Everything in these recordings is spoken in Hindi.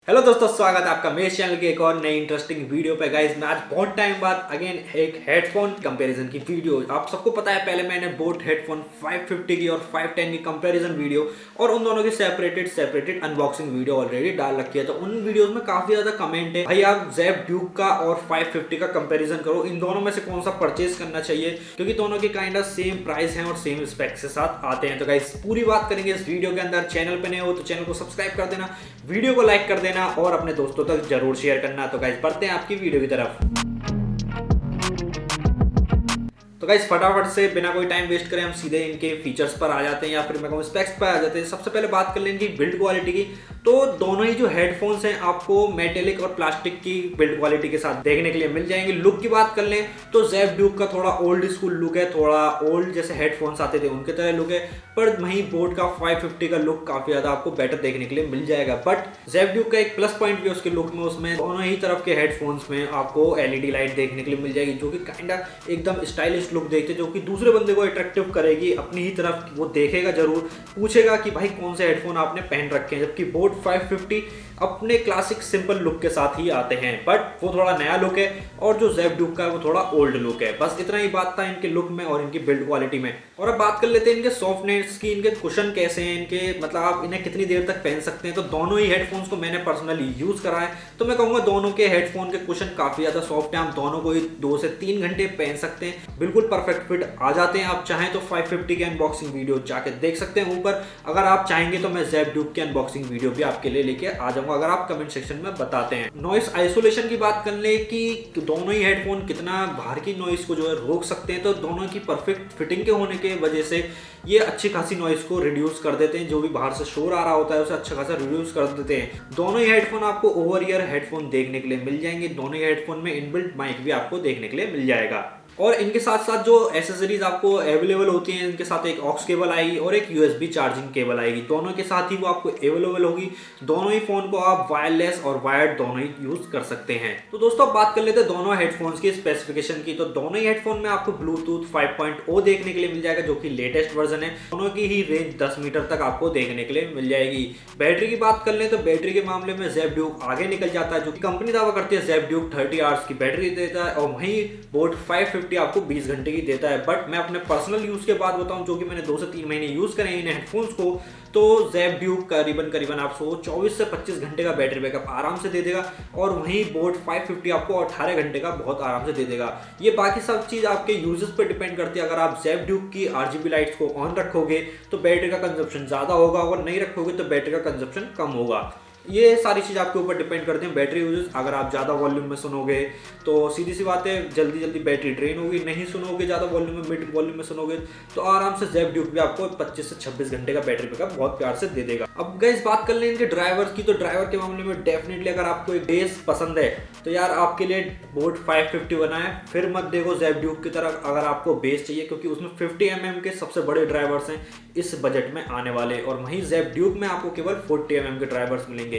हेलो दोस्तों, स्वागत है आपका मेरे चैनल के एक और नई इंटरेस्टिंग वीडियो पे। गाइस मैं आज बहुत टाइम बाद अगेन एक हेडफोन कंपैरिजन की वीडियो। आप सबको पता है पहले मैंने बोट हेडफोन 550 की और 510 की कंपैरिजन वीडियो और उन दोनों की सेपरेटेड अनबॉक्सिंग वीडियो ऑलरेडी डाल रखी है। तो उन वीडियोस में काफी ज्यादा कमेंट है, भाई आप ज़ेब ड्यूक का और 550 का कंपेरिजन करो, इन दोनों में से कौन सा परचेज करना चाहिए, क्योंकि दोनों के काइंड ऑफ सेम प्राइस है और सेम स्पेक्स के साथ आते हैं। तो गाइस पूरी बात करेंगे इस वीडियो के अंदर। चैनल पे नए हो तो चैनल को सब्सक्राइब कर देना, वीडियो को लाइक कर देना और अपने दोस्तों तक जरूर शेयर करना। तो गाइस बढ़ते हैं आपकी वीडियो की तरफ। तो गाइस फटाफट से बिना कोई टाइम वेस्ट करें हम सीधे इनके फीचर्स पर आ जाते हैं, या फिर मैं कहूँ स्पेक्स पर आ जाते हैं। सबसे पहले बात कर लें इनकी बिल्ड क्वालिटी की। तो दोनों ही जो हेडफोन्स हैं आपको मेटेलिक और प्लास्टिक की बिल्ड क्वालिटी के साथ देखने के लिए मिल जाएंगे। लुक की बात कर लें तो ज़ेब ड्यूक का थोड़ा ओल्ड स्कूल लुक है, थोड़ा ओल्ड जैसे हेडफोन्स आते थे उनके तरह लुक है, पर वहीं बोट का 550 का लुक काफी ज्यादा आपको बेटर देखने के लिए मिल जाएगा। बट ज़ेब ड्यूक का एक प्लस पॉइंट भी उसके लुक में, उसमें दोनों ही तरफ के हेडफोन्स में आपको एलईडी लाइट देखने के लिए मिल जाएगी, जो कि काइंडा एकदम स्टाइलिश लुक देखते, जो कि दूसरे बंदे को अट्रैक्टिव करेगी अपनी ही तरफ। वो देखेगा जरूर, पूछेगा कि भाई कौन से हेडफोन आपने पहन रखे हैं। जबकि बोट 550 अपने क्लासिक सिंपल लुक के साथ ही आते हैं, बट वो थोड़ा नया लुक है, और जो ज़ेब ड्यूक का है वो थोड़ा ओल्ड लुक है। बस इतना ही बात था इनके लुक में और इनकी बिल्ड क्वालिटी में। और अब बात कर लेते हैं इनके सॉफ्टनेस की, इनके कुशन कैसे हैं, इनके मतलब आप इन्हें कितनी देर तक पहन सकते हैं। तो दोनों ही हेडफोन्स को मैंने पर्सनली यूज करा है, तो मैं कहूँगा दोनों के हेडफोन के कुशन काफी ज्यादा सॉफ्ट है। आप दोनों को ही 2 से 3 घंटे पहन सकते हैं, बिल्कुल परफेक्ट फिट आ जाते हैं। आप चाहें तो 550 के अनबॉक्सिंग वीडियो जाके देख सकते हैं ऊपर। अगर आप चाहेंगे तो मैं ज़ेब ड्यूक की अनबॉक्सिंग वीडियो भी आपके लिए लेके आ जाऊंगा, अगर आप कमेंट सेक्शन में बताते हैं। नॉइस आइसोलेशन की बात कर ले कि दोनों ही हेडफोन कितना बाहर की नॉइस को जो है रोक सकते हैं, तो दोनों की परफेक्ट फिटिंग के होने के वजह से ये अच्छी खासी नॉइस को रिड्यूस कर देते हैं। जो भी बाहर से शोर आ रहा होता है उसे अच्छा खासा रिड्यूस कर देते हैं। दोनों ही हेडफोन आपको ओवर ईयर हेडफोन देखने के लिए मिल जाएंगे। दोनों ही हेडफोन में इनबिल्ट माइक भी आपको देखने के लिए मिल जाएगा। और इनके साथ साथ जो एसेसरीज आपको अवेलेबल होती हैं, इनके साथ एक ऑक्स केबल आएगी और एक यूएसबी चार्जिंग केबल आएगी। दोनों के साथ ही वो आपको अवेलेबल होगी। दोनों ही फोन को आप वायरलेस और वायर्ड दोनों ही यूज कर सकते हैं। तो दोस्तों बात कर लेते हैं दोनों हेडफोन्स की स्पेसिफिकेशन की। तो दोनों ही हेडफोन में आपको ब्लूटूथ 5.0 देखने के लिए मिल जाएगा, जो कि लेटेस्ट वर्जन है। दोनों की ही रेंज 10 मीटर तक आपको देखने के लिए मिल जाएगी। बैटरी की बात कर लें तो बैटरी के मामले में ज़ेब ड्यूक आगे निकल जाता है, जो कि कंपनी दावा करती है ज़ेब ड्यूक 30 आवर्स की बैटरी देता है, और वहीं बोट 550 आपको 20 घंटे की देता है। बट मैं अपने पर्सनल यूज के बाद बताऊं, जो कि मैंने 2 से 3 महीने यूज करे हैं इन हेडफोन्स को, तो ज़ेब ड्यूक करीबन आपको 24 से 25 घंटे का बैटरी बैकअप आराम से दे देगा, और वहीं बोट 550 आपको 18 घंटे का बहुत आराम से दे देगा। ये बाकी सब चीज आपके यूजेस पर डिपेंड करती है। अगर आप ज़ेब ड्यूक की आरजीबी लाइट्स को ऑन रखोगे तो बैटरी का कंजप्शन ज्यादा होगा, अगर नहीं रखोगे तो बैटरी का कंजप्शन कम होगा। ये सारी चीज़ आपके ऊपर डिपेंड करती है बैटरी यूजेस। अगर आप ज़्यादा वॉल्यूम में सुनोगे तो सीधी सी बात है जल्दी बैटरी ड्रेन होगी। नहीं सुनोगे ज़्यादा वॉल्यूम में, मिड वॉल्यूम में सुनोगे तो आराम से ज़ेब ड्यूक भी आपको 25 से 26 घंटे का बैटरी बैकअप बहुत प्यार से दे देगा। अब गाइस बात कर लें इनके ड्राइवर्स की। तो ड्राइवर के मामले में डेफिनेटली अगर आपको एक बेस पसंद है तो यार आपके लिए बोट 550 बना है। फिर मत देखो ज़ेब ड्यूक की तरफ अगर आपको बेस चाहिए, क्योंकि उसमें 50 mm के सबसे बड़े ड्राइवर्स हैं इस बजट में आने वाले, और वहीं ज़ेब ड्यूक में आपको केवल 40 mm के ड्राइवर्स मिलेंगे।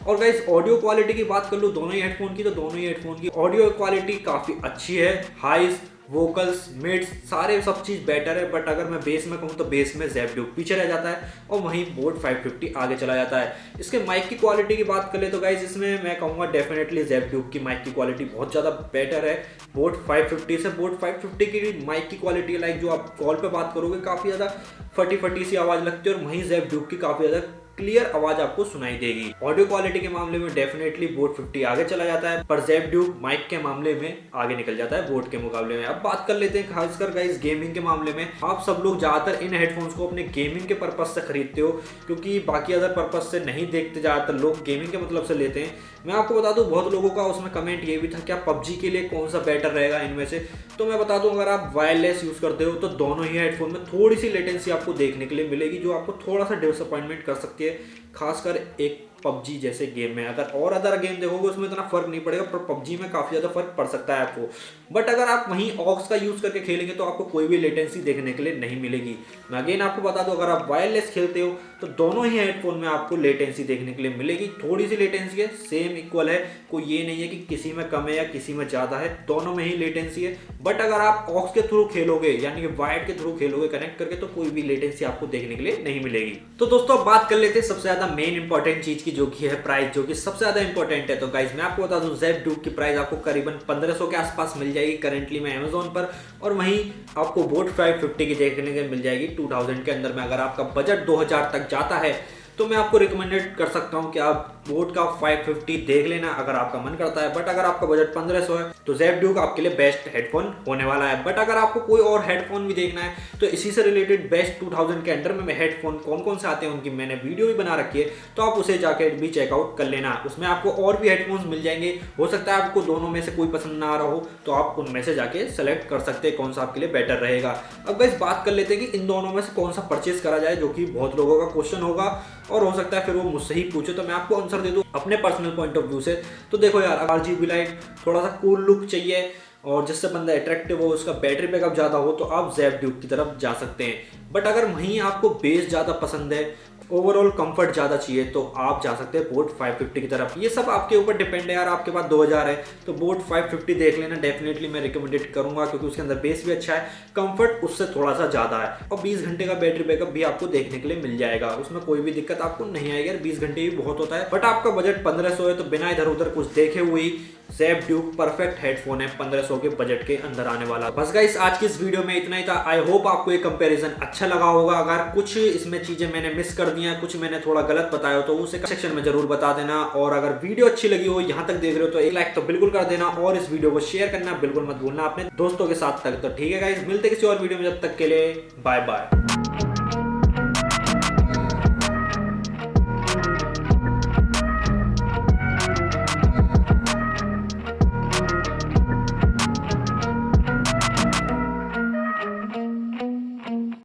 और गाइस ऑडियो क्वालिटी की बात कर लूं दोनों ही हेडफोन की, तो दोनों ही हेडफोन की ऑडियो क्वालिटी काफी अच्छी है। हाइस, वोकल्स, मिड्स सारे सब चीज बेटर है। बट अगर मैं बेस में कहूँ तो बेस में ज़ेब ड्यूक पीछे रह जाता है और वहीं बोट 550 आगे चला जाता है। इसके माइक की क्वालिटी की बात करें तो गाइस इसमें मैं कहूँगा डेफिनेटली ज़ेब ड्यूक की माइक की क्वालिटी बहुत ज़्यादा बेटर है बोट 550 से। बोट 550 की माइक की क्वालिटी लाइक जो आप कॉल पे बात करोगे काफ़ी ज़्यादा फटी सी आवाज़ लगती है, और वहीं ज़ेब ड्यूक की काफ़ी ज़्यादा क्लियर आवाज आपको सुनाई देगी। ऑडियो क्वालिटी के मामले में डेफिनेटली बोट 50 आगे चला जाता है, पर ज़ेब ड्यूक माइक के मामले में आगे निकल जाता है बोट के मुकाबले में। अब बात कर लेते हैं खासकर गाइस गेमिंग के मामले में। आप सब लोग ज्यादातर इन हेडफोन्स को अपने गेमिंग के पर्पज से खरीदते हो, क्योंकि बाकी अदर पर्पज से नहीं देखते। ज्यादातर लोग गेमिंग के मतलब से लेते हैं। मैं आपको बता दूं बहुत लोगों का उसमें कमेंट ये भी था क्या पबजी के लिए कौन सा बेटर रहेगा इनमें से। तो मैं बता दूं अगर आप वायरलेस यूज करते हो तो दोनों ही हेडफोन में थोड़ी सी लेटेंसी आपको देखने के लिए मिलेगी, जो आपको थोड़ा सा डिसअपॉइंटमेंट कर सकती है, खासकर एक पबजी जैसे गेम में। अगर और अदर गेम देखोगे उसमें इतना फर्क नहीं पड़ेगा, पर पबजी में काफी ज्यादा फर्क पड़ सकता है आपको। बट अगर आप वहीं ऑक्स का यूज करके खेलेंगे तो आपको कोई भी लेटेंसी देखने के लिए नहीं मिलेगी। मैं अगेन आपको बता दूं अगर आप वायरलेस खेलते हो तो दोनों ही हेडफोन में आपको लेटेंसी देखने के लिए मिलेगी। थोड़ी सी लेटेंसी है, सेम इक्वल है, कोई ये नहीं है कि किसी में कम है या किसी में ज्यादा है, दोनों में ही लेटेंसी है। बट अगर आप ऑक्स के थ्रू खेलोगे यानी कि वायर्ड के थ्रू खेलोगे कनेक्ट करके, तो कोई भी लेटेंसी आपको देखने के लिए नहीं मिलेगी। तो दोस्तों बात कर लेते हैं सबसे ज्यादा मेन इंपॉर्टेंट चीज की जो कि है प्राइस, जो कि सबसे ज़्यादा इंपॉर्टेंट है। तो गाइज मैं आपको बता दूं, ज़ेब ड्यूक की प्राइस आपको करीबन 1500 के आसपास मिल जाएगी करेंटली में अमेजोन पर, और वहीं आपको बोट 550 की देखने के मिल जाएगी 2000 के अंदर में। अगर आपका बजट 2000 तक जाता है तो मैं आपको रिकमेंडेड कर सकता हूं कि आप बोट का 550 देख लेना अगर आपका मन करता है। बट अगर आपका बजट 1500 है तो ज़ेब ड्यूक आपके लिए बेस्ट हेडफोन होने वाला है। बट अगर आपको कोई और हेडफोन भी देखना है तो इसी से रिलेटेड बेस्ट 2000 के अंडर में हेडफोन कौन कौन से आते हैं उनकी मैंने वीडियो भी बना रखी है, तो आप उसे जाके भी चेकआउट कर लेना। उसमें आपको और भी हेडफोन्स मिल जाएंगे। हो सकता है आपको दोनों में से कोई पसंद ना आ रहा हो तो आप उनमें से जाके सेलेक्ट कर सकते हैं कौन सा आपके लिए बेटर रहेगा। अब गाइस बात कर लेते हैं कि इन दोनों में से कौन सा परचेज करा जाए, जो कि बहुत लोगों का क्वेश्चन होगा और हो सकता है फिर वो मुझसे ही पूछे, तो मैं आपको आंसर दे दूं अपने पर्सनल पॉइंट ऑफ व्यू से। तो देखो यार, RGB लाइट, थोड़ा सा कूल लुक चाहिए और जिससे बंदा अट्रैक्टिव हो, उसका बैटरी बैकअप ज़्यादा हो, तो आप ज़ेब ड्यूक की तरफ जा सकते हैं। बट अगर वहीं आपको बेस ज़्यादा पसंद है, ओवरऑल कंफर्ट ज़्यादा चाहिए, तो आप जा सकते हैं बोट 550 की तरफ। ये सब आपके ऊपर डिपेंड है यार। आपके पास 2000 है तो बोट 550 देख लेना, डेफिनेटली मैं रिकमेंडेड करूंगा, क्योंकि उसके अंदर बेस भी अच्छा है, कंफर्ट उससे थोड़ा सा ज़्यादा है, और 20 घंटे का बैटरी बैकअप भी आपको देखने के लिए मिल जाएगा। उसमें कोई भी दिक्कत आपको नहीं आएगी यार, 20 घंटे भी बहुत होता है। बट आपका बजट 1500 है तो बिना इधर उधर कुछ देखे हुए ही ज़ेब ड्यूक परफेक्ट हेडफोन है 1500 के बजट के अंदर आने वाला। बस गाइस आज की इस वीडियो में इतना ही था। आई होप आपको ये कंपैरिजन अच्छा लगा होगा। अगर कुछ इसमें चीजें मैंने मिस कर दी हैं, कुछ मैंने थोड़ा गलत बताया हो, तो उसे सेक्शन में जरूर बता देना। और अगर वीडियो अच्छी लगी हो, यहाँ तक देख रहे हो, तो एक लाइक तो बिल्कुल कर देना और इस वीडियो को शेयर करना बिल्कुल मत भूलना अपने दोस्तों के साथ तक। तो ठीक है गाइस, मिलते किसी और वीडियो में, जब तक के लिए बाय बाय।